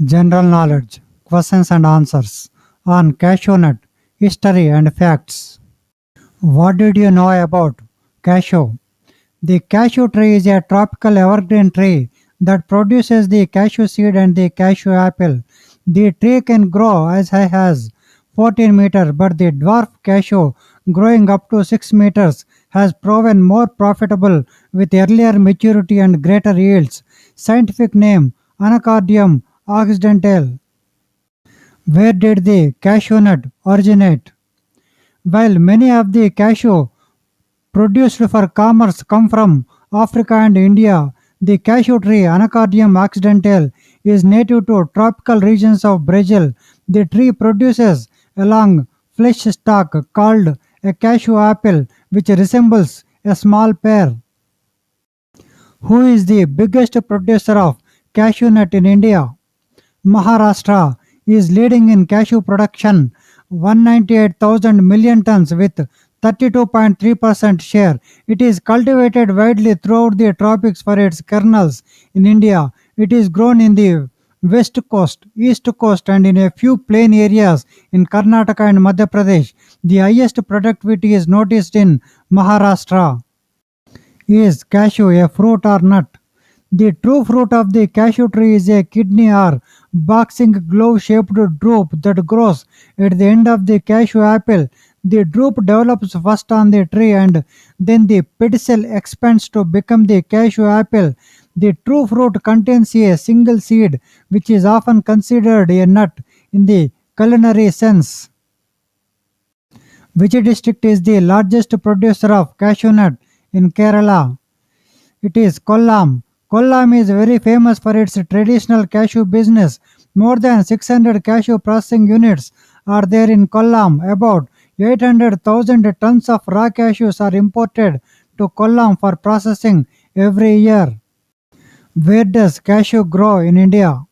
General knowledge, questions and answers on cashew nut, history and facts. What did you know about cashew? The cashew tree is a tropical evergreen tree that produces the cashew seed and the cashew apple. The tree can grow as high as 14 meters, but the dwarf cashew, growing up to 6 meters, has proven more profitable with earlier maturity and greater yields. Scientific name Anacardium occidentale. Where did the cashew nut originate? While many of the cashew produced for commerce come from Africa and India, the cashew tree Anacardium occidentale is native to tropical regions of Brazil. The tree produces a long flesh stalk called a cashew apple, which resembles a small pear. Who is the biggest producer of cashew nut in India? Maharashtra is leading in cashew production, 198,000 million tons with 32.3% share. It is cultivated widely throughout the tropics for its kernels. In India, it is grown in the west coast, east coast, and in a few plain areas in Karnataka and Madhya Pradesh. The highest productivity is noticed in Maharashtra. Is cashew a fruit or nut? The true fruit of the cashew tree is a kidney or boxing glove shaped drupe that grows at the end of the cashew apple. The drupe develops first on the tree and then the pedicel expands to become the cashew apple. The true fruit contains a single seed, which is often considered a nut in the culinary sense. Which district is the largest producer of cashew nut in Kerala? It is Kollam. Kollam is very famous for its traditional cashew business. More than 600 cashew processing units are there in Kollam. About 800,000 tons of raw cashews are imported to Kollam for processing every year. Where does cashew grow in India?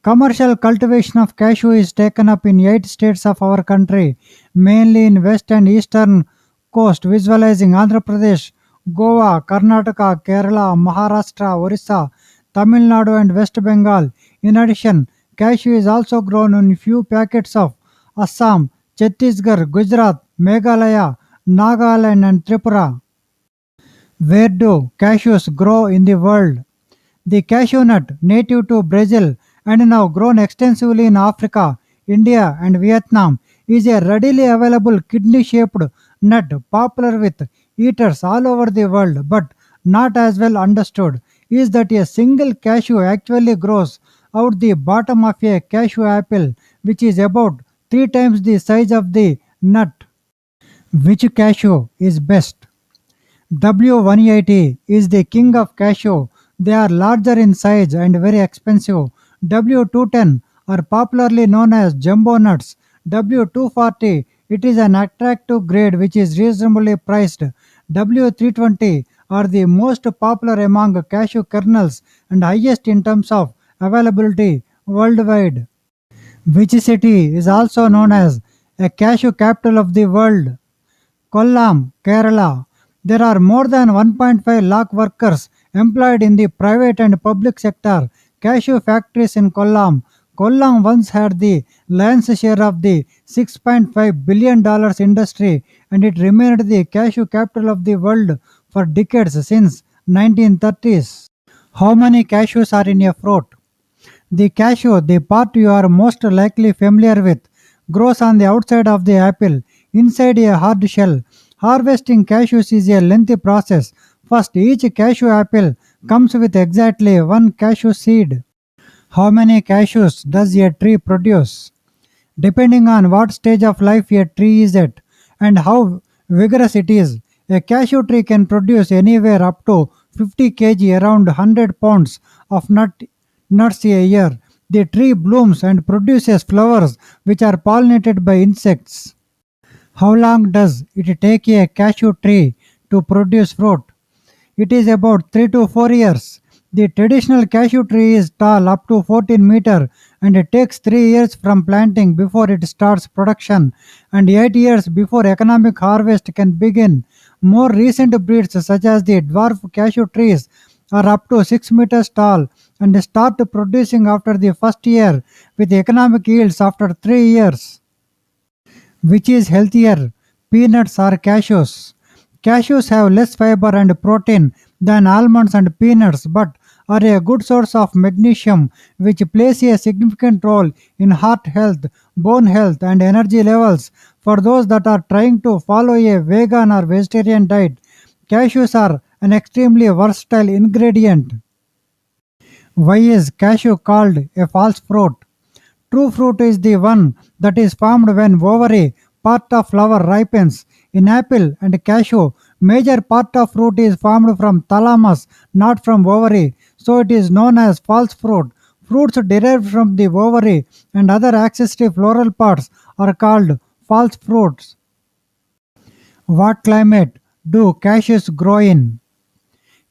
Commercial cultivation of cashew is taken up in 8 states of our country, mainly in west and eastern coast, visualizing Andhra Pradesh, Goa, Karnataka, Kerala, Maharashtra, Orissa, Tamil Nadu, and West Bengal. In addition, cashew is also grown in few packets of Assam, Chhattisgarh, Gujarat, Meghalaya, Nagaland, and Tripura. Where do cashews grow in the world? The cashew nut, native to Brazil and now grown extensively in Africa, India, and Vietnam, is a readily available kidney shaped nut popular with eaters all over the world, but not as well understood is that a single cashew actually grows out the bottom of a cashew apple, which is about 3 times the size of the nut. Which cashew is best? W180 is the king of cashew. They are larger in size and very expensive. W210 are popularly known as jumbo nuts. W240 it is an attractive grade which is reasonably priced. W320 are the most popular among cashew kernels and highest in terms of availability worldwide. Which city is also known as a cashew capital of the world? Kollam, Kerala. There are more than 1.5 lakh workers employed in the private and public sector cashew factories in Kollam. Kollam once had the lion's share of the $6.5 billion industry and it remained the cashew capital of the world for decades since 1930s. How many cashews are in a fruit? The cashew, the part you are most likely familiar with, grows on the outside of the apple, inside a hard shell. Harvesting cashews is a lengthy process. First, each cashew apple comes with exactly one cashew seed. How many cashews does a tree produce? Depending on what stage of life a tree is at and how vigorous it is, a cashew tree can produce anywhere up to 50 kg, around 100 pounds of nuts a year. The tree blooms and produces flowers which are pollinated by insects. How long does it take a cashew tree to produce fruit? It is about 3 to 4 years. The traditional cashew tree is tall up to 14 meter and it takes 3 years from planting before it starts production and 8 years before economic harvest can begin. More recent breeds such as the dwarf cashew trees are up to 6 meters tall and start producing after the first year with economic yields after 3 years. Which is healthier, peanuts or cashews? Cashews have less fiber and protein than almonds and peanuts but are a good source of magnesium which plays a significant role in heart health, bone health and energy levels. For those that are trying to follow a vegan or vegetarian diet, cashews are an extremely versatile ingredient. Why is cashew called a false fruit? True fruit is the one that is formed when ovary part of flower ripens. In apple and cashew, major part of fruit is formed from thalamus, not from ovary, so it is known as false fruit. Fruits derived from the ovary and other accessory floral parts are called false fruits. What climate do cashews grow in?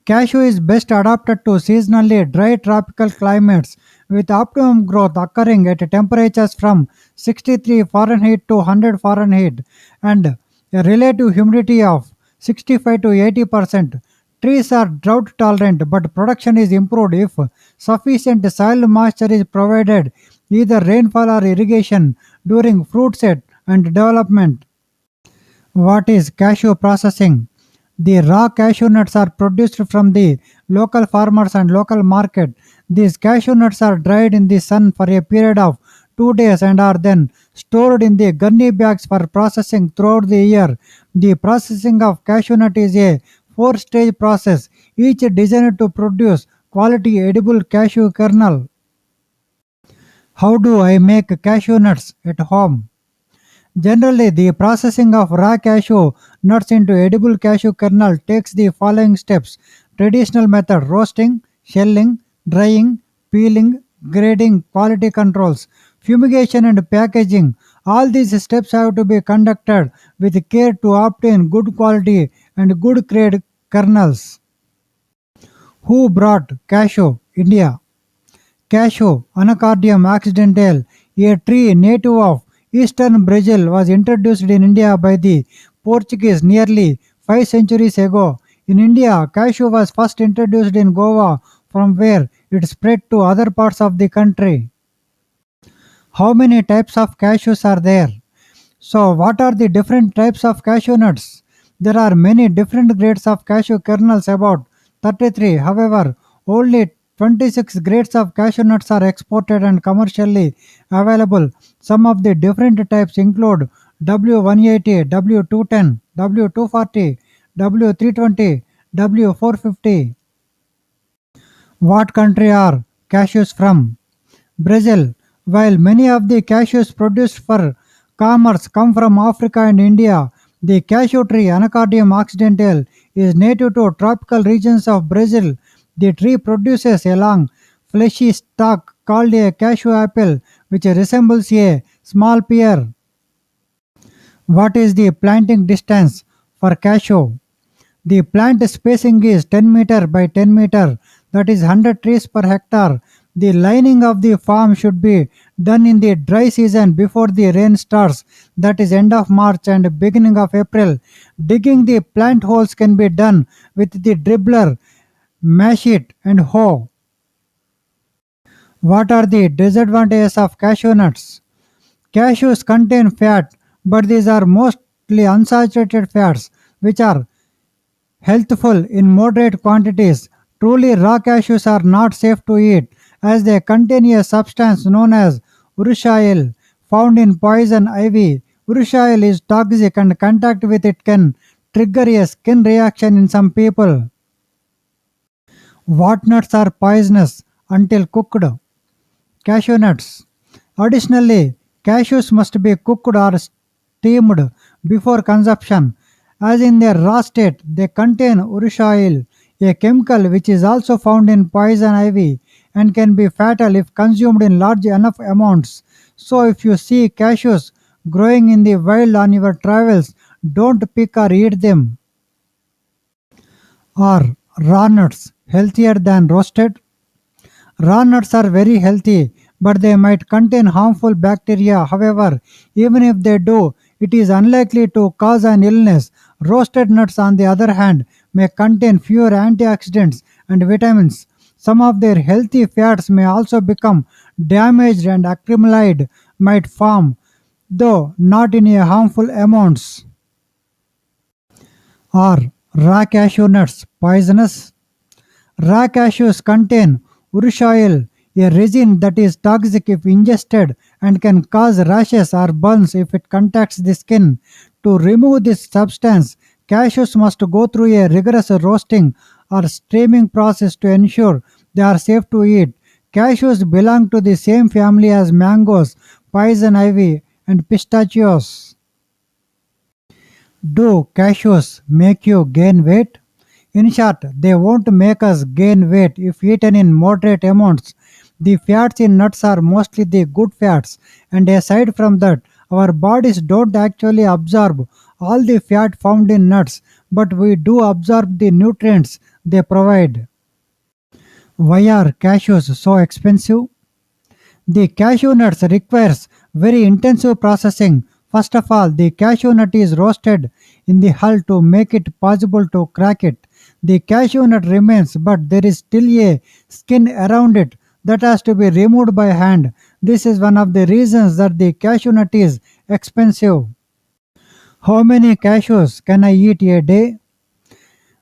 Cashew is best adapted to seasonally dry tropical climates with optimum growth occurring at temperatures from 63 Fahrenheit to 100 Fahrenheit and a relative humidity of 65 to 80%. Trees are drought tolerant but production is improved if sufficient soil moisture is provided, either rainfall or irrigation during fruit set and development. What is cashew processing? The raw cashew nuts are produced from the local farmers and local market. These cashew nuts are dried in the sun for a period of 2 days and are then stored in the gunny bags for processing throughout the year. The processing of cashew nut is a four-stage process, each designed to produce quality edible cashew kernel. How do I make cashew nuts at home? Generally, the processing of raw cashew nuts into edible cashew kernel takes the following steps: traditional method roasting, shelling, drying, peeling, grading, quality controls, fumigation, and packaging. All these steps have to be conducted with care to obtain good quality and good grade kernels. Who brought cashew? India. Cashew, Anacardium occidentale, a tree native of eastern Brazil, was introduced in India by the Portuguese nearly 5 centuries ago. In India, cashew was first introduced in Goa, from where it spread to other parts of the country. How many types of cashews are there? So, what are the different types of cashew nuts? There are many different grades of cashew kernels, about 33. However, only 26 grades of cashew nuts are exported and commercially available. Some of the different types include W180, W210, W240, W320, W450. What country are cashews from? Brazil. While many of the cashews produced for commerce come from Africa and India, the cashew tree Anacardium occidental is native to tropical regions of Brazil. The tree produces a long, fleshy stalk called a cashew apple, which resembles a small pear. What is the planting distance for cashew? The plant spacing is 10 meter by 10 meter, that is 100 trees per hectare. The lining of the farm should be done in the dry season before the rain starts, that is end of March and beginning of April. Digging the plant holes can be done with the dribbler, machete and hoe. What are the disadvantages of cashew nuts? Cashews contain fat, but these are mostly unsaturated fats, which are healthful in moderate quantities. Truly raw cashews are not safe to eat as they contain a substance known as urushiol found in poison ivy. Urushiol is toxic and contact with it can trigger a skin reaction in some people. What nuts are poisonous until cooked? Cashew nuts. Additionally, cashews must be cooked or steamed before consumption, as in their raw state they contain urushiol, a chemical which is also found in poison ivy and can be fatal if consumed in large enough amounts. So, if you see cashews growing in the wild on your travels, don't pick or eat them. Are raw nuts healthier than roasted? Raw nuts are very healthy, but they might contain harmful bacteria. However, even if they do, it is unlikely to cause an illness. Roasted nuts, on the other hand, may contain fewer antioxidants and vitamins, Some of their healthy fats may also become damaged and acrylamide might form, though not in a harmful amounts. Are raw cashew nuts poisonous? Raw cashews contain urushiol, a resin that is toxic if ingested and can cause rashes or burns if it contacts the skin. To remove this substance, cashews must go through a rigorous roasting or steaming process to ensure they are safe to eat. Cashews belong to the same family as mangoes, poison ivy, and pistachios. Do cashews make you gain weight? In short, they won't make us gain weight if eaten in moderate amounts. The fats in nuts are mostly the good fats, and aside from that, our bodies don't actually absorb all the fat found in nuts, but we do absorb the nutrients they provide. Why are cashews so expensive? The cashew nuts requires very intensive processing. First of all, the cashew nut is roasted in the hull to make it possible to crack it. The cashew nut remains, but there is still a skin around it that has to be removed by hand. This is one of the reasons that the cashew nut is expensive. How many cashews can I eat a day?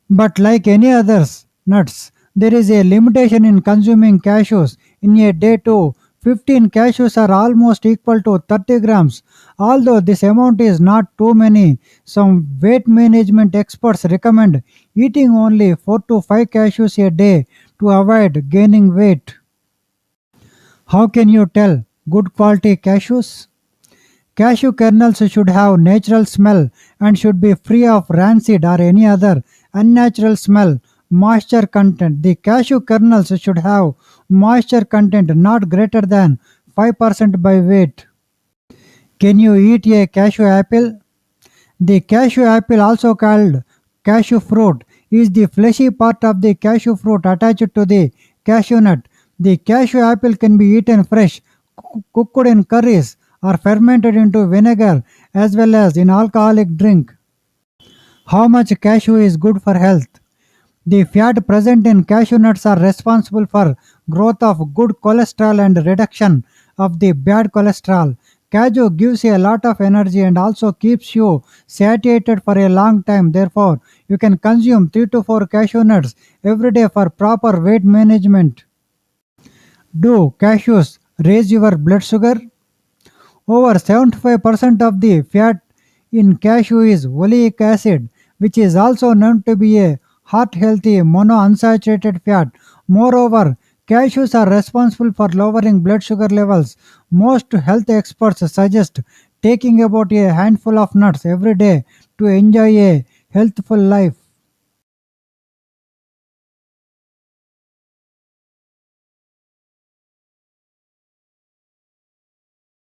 But like any others nuts, there is a limitation in consuming cashews. In a day too, 15 cashews are almost equal to 30 grams. Although this amount is not too many, some weight management experts recommend eating only 4 to 5 cashews a day to avoid gaining weight. How can you tell good quality cashews? Cashew kernels should have natural smell and should be free of rancid or any other unnatural smell. Moisture content. The cashew kernels should have moisture content not greater than 5% by weight. Can you eat a cashew apple? The cashew apple, also called cashew fruit, is the fleshy part of the cashew fruit attached to the cashew nut. The cashew apple can be eaten fresh, cooked in curries, or fermented into vinegar as well as in alcoholic drink. How much cashew is good for health? The fat present in cashew nuts are responsible for growth of good cholesterol and reduction of the bad cholesterol. Cashew gives you a lot of energy and also keeps you satiated for a long time. Therefore, you can consume 3 to 4 cashew nuts every day for proper weight management. Do cashews raise your blood sugar? Over 75% of the fat in cashew is oleic acid, which is also known to be a heart healthy monounsaturated fat. Moreover, cashews are responsible for lowering blood sugar levels. Most health experts suggest taking about a handful of nuts every day to enjoy a healthful life.